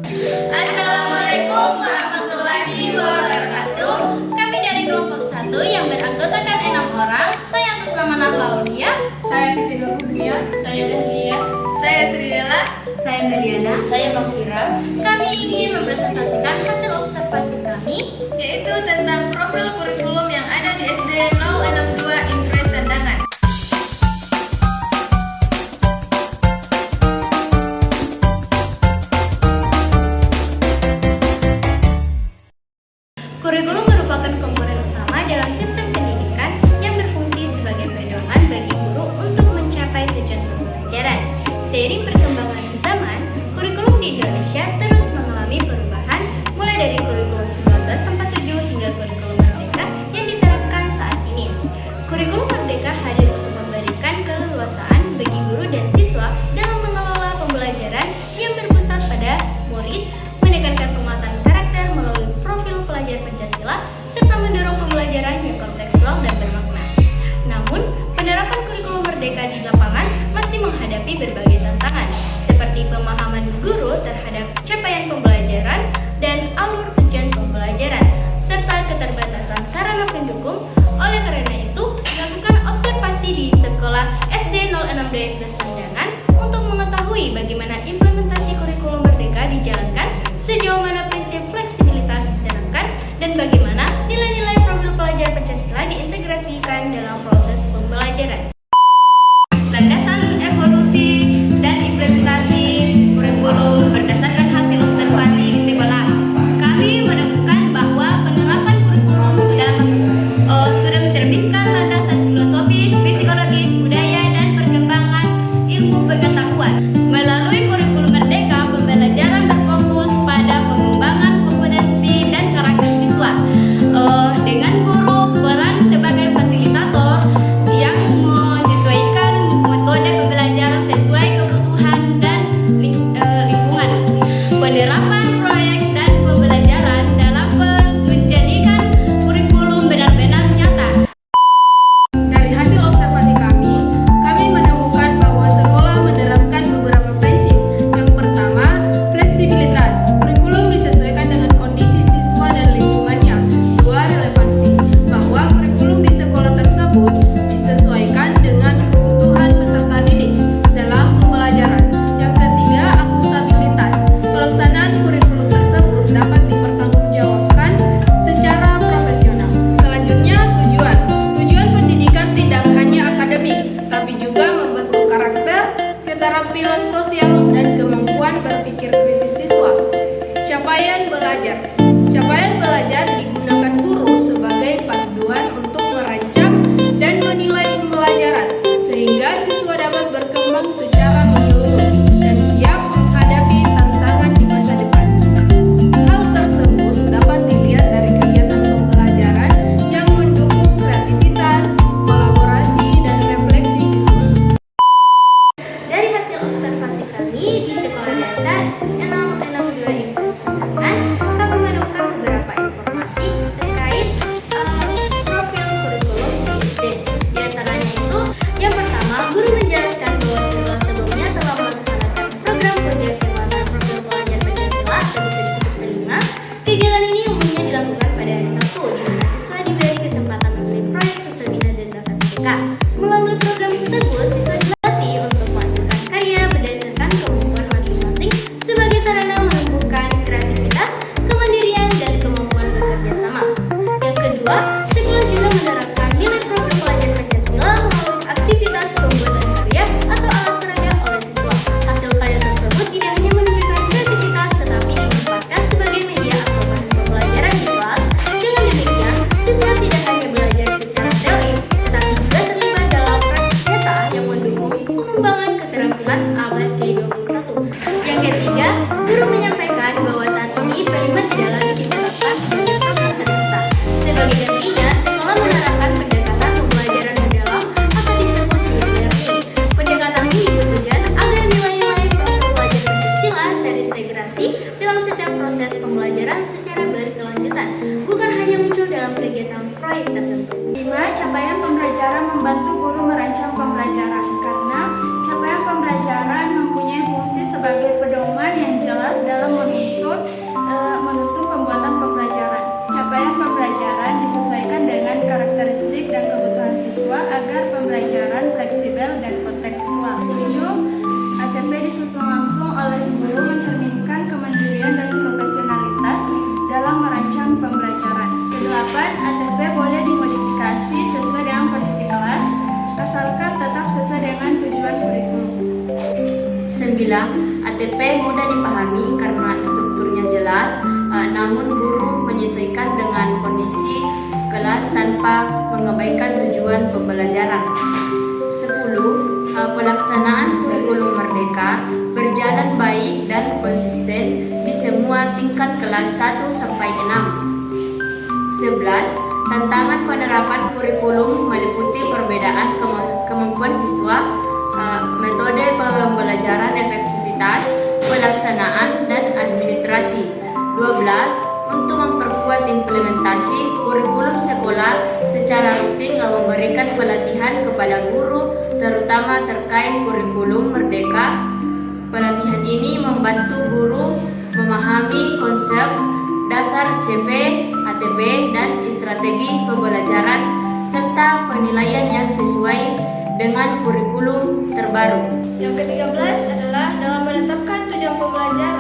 Assalamualaikum warahmatullahi wabarakatuh. Kami dari kelompok 1 yang beranggotakan 6 orang. Saya atas nama Nahla Aulia. Saya Siti Nurhubia. Saya Dahlia. Saya Sridela. Saya Meliana. Saya Magfira. Kami ingin mempresentasikan hasil observasi kami, Yaitu tentang profil kurikulum yang ada di SD 062 Impres Sandangan. Kurikulum merupakan komponen utama dalam sistem pendidikan yang berfungsi sebagai pedoman bagi guru untuk mencapai tujuan pembelajaran. Seiring perkembangan zaman, kurikulum di Indonesia terus mengalami perubahan, mulai dari kurikulum 1947 hingga kurikulum Merdeka yang diterapkan saat ini. Kurikulum Merdeka hadir untuk memberikan keleluasaan bagi guru dan siswa dalam mengelola pembelajaran yang berpusat pada murid, menekankan penguatan karakter melalui profil pelajar Pancasila, serta mendorong pembelajaran yang kontekstual dan bermakna. Namun, penerapan kurikulum Merdeka di lapangan masih menghadapi berbagai tantangan, seperti pemahaman guru terhadap capaian pembelajaran dan alur tujuan pembelajaran, serta keterbatasan sarana pendukung. Oleh karena itu, dilakukan observasi di sekolah SD 06 Impres Sandangan untuk mengetahui bagaimana implementasi kurikulum Merdeka dijalankan, sejauh mana prinsip fleksibilitas diterapkan, dan bagaimana nilai-nilai profil pelajar Pancasila diintegrasikan dalam proses pembelajaran. Landasan evolusi dan implementasi kurikulum berdasarkan hasil observasi di sekolah. Kami menemukan bahwa penerapan kurikulum sudah mencerminkan landasan filosofis, psikologis, budaya, dan perkembangan ilmu pengetahuan. Melalui kurikulum Merdeka, pembelajaran berfokus pada pengembangan kompetensi dan karakter siswa, dengan guru peran sebagai fasilitator yang menyesuaikan metode pembelajaran sesuai kebutuhan dan lingkungan. Penerapan proyek dan pembelajaran dalam menjadikan kurikulum benar-benar nyata. Dari hasil observasi kami menemukan bahwa sekolah menerapkan beberapa prinsip. Yang pertama, fleksibilitas. Kurikulum disesuaikan dengan kondisi siswa dan lingkungannya. Dua, relevansi. Bahwa kurikulum di sekolah tersebut disesuaikan dengan kebutuhan peserta didik dalam pembelajaran. Yang ketiga, akuntabilitas. Pelaksanaan kurikulum tersebut dapat dipertanggungjawabkan secara profesional. Selanjutnya, tujuan. Tujuan pendidikan tidak hanya akademik, tapi juga membentuk karakter, keterampilan sosial, dan kemampuan berpikir kritis siswa. Capaian belajar. Capaian belajar digunakan guru sebagai panduan untuk merancang dan menilai pembelajaran, sehingga siswa dapat berkembang secara menyeluruh dan siap menghadapi tantangan di masa depan. Hal tersebut dapat dilihat dari kegiatan pembelajaran yang mendukung kreativitas, kolaborasi, dan refleksi siswa. Dari hasil observasi kami di sekolah dasar 062 Impres Sandangan, kami menemukan beberapa informasi terkait profil kurikulum di SD. Di antaranya itu, yang pertama, guru menjelaskan bahwa sekolah sebelumnya telah melaksanakan program proyek penguatan profil pelajar Pancasila atau disebut kelima. Kegiatan ini umumnya dilakukan pada hari Sabtu, di mana siswa diberi kesempatan memilih proyek sesuai minat dan bakat mereka. Melalui program tersebut, siswa dilatih untuk menghasilkan karya berdasarkan kemampuan masing-masing sebagai sarana menumbuhkan kreativitas, kemandirian, dan kemampuan bekerja sama. Yang kedua, sekolah juga menerapkan nilai profil pelajar Pancasila melalui aktivitas pembuatan karya atau alat peraga oleh siswa. Hasil karya tersebut tidak hanya menunjukkan kreativitas, tetapi dimanfaatkan sebagai media atau bahan pembelajaran di kelas. Dengan demikian, siswa tidak hanya belajar secara teori, tetapi juga terlibat dalam praktik nyata yang mendukung pengembangan keterampilan abad ke-21. Yang ketiga, guru menyampaikan bahwa saat ini P5 tidak lagi diterapkan sebagai program terpisah. Sebagai gantinya, sekolah menerapkan pendekatan pembelajaran mendalam atau disebut e-learning. Pendekatan ini bertujuan agar nilai-nilai profil pelajar Pancasila terintegrasi dalam setiap proses pembelajaran secara berkelanjutan, bukan hanya muncul dalam kegiatan proyek tertentu. 5. Capaian pembelajaran membantu guru merancang pembelajaran, karena capaian pembelajaran mempunyai fungsi sebagai pedoman yang jelas dalam memimpin bilang ATP mudah dipahami karena strukturnya jelas, namun guru menyesuaikan dengan kondisi kelas tanpa mengabaikan tujuan pembelajaran. 10. Pelaksanaan kurikulum merdeka berjalan baik dan konsisten di semua tingkat kelas 1 sampai 6. 11. Tantangan penerapan kurikulum meliputi perbedaan kemampuan siswa, metode pembelajaran, efektivitas, pelaksanaan, dan administrasi. 12. Untuk memperkuat implementasi kurikulum sekolah secara rutin memberikan pelatihan kepada guru terutama terkait kurikulum merdeka. Pelatihan ini membantu guru memahami konsep dasar CP, ATP, dan strategi pembelajaran serta penilaian yang sesuai dengan kurikulum terbaru. Yang ke-13 adalah dalam menetapkan tujuan pembelajaran